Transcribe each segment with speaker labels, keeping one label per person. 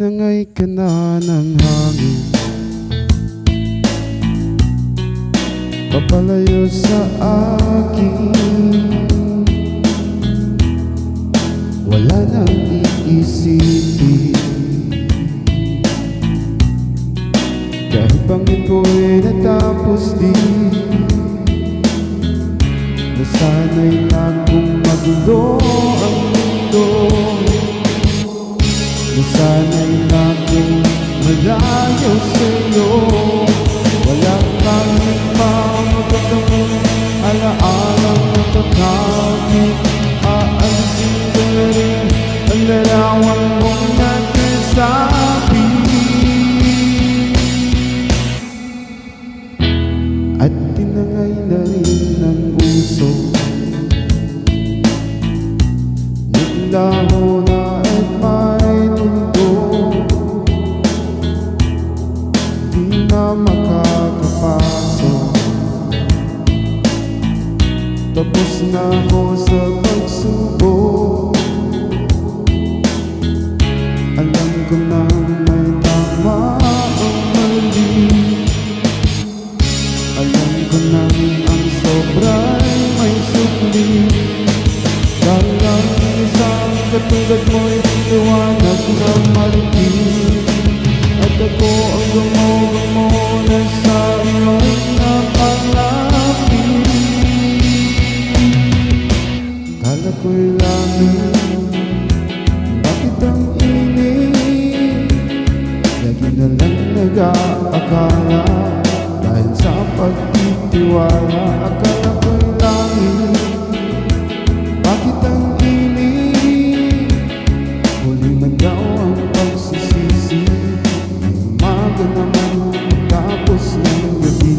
Speaker 1: tinangay ka na ng hangin, papalayo sa akin. Wala nang iisipin, kahit pangin ko'y natapos din. Nasanay na kung magulo ang mundo, nasanay na kung malayo sa'yo. Wala kang ibang magandang alaalang natatangin. Aalisin ko na rin ang larawan mong nagsasabi, at tinangay na rin ng puso. Naglaho na at may tundo, di na makakapasok. Tapos na ako sa pagsubok. Alam ko na may tama ang mali, alam ko na ang sobra'y may sukli. Dahil ang isang katulad mo'y liwanag na maritim, at ako ang gumawa na sa iyo'y nakalapit. Kala ko'y langit, bakit ang init? Lagi na lang nag-aakala, dahil sa pagtitiwala. Akala ko'y langit, bakit ang init? Huli man daw ang pagsisisi, may umaga naman tapos ng gabi.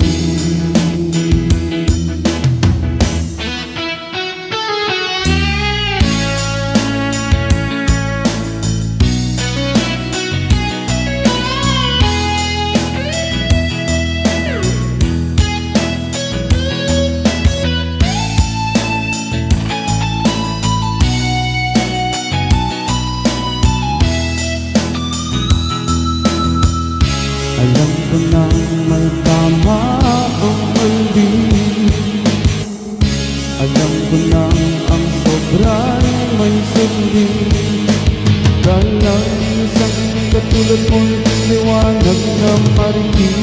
Speaker 1: Alam ko nang may tama ang mali, alam ko nang ang sobra'y may sindi. Dahil ang isang katulad mo'y liwanag na maritim,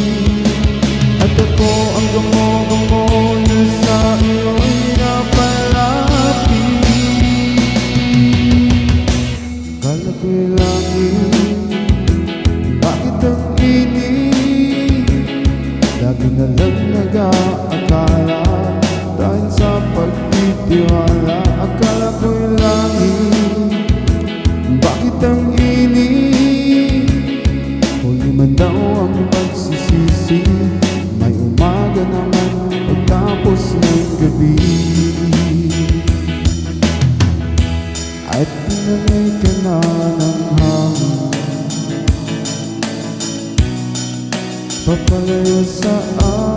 Speaker 1: at ako ang gumawa na sa iyo'y napalapit. Kala ko'y langit, bakit ang init? Lagi na lang nag-aakala, dahil sa pagtitiwala. Akala ko'y langit, bakit ang init? Huli man daw ang pagsisisi, may umaga naman pagtapos ng gabi. At tinangay ka na ng hangin, papalayo sa akin.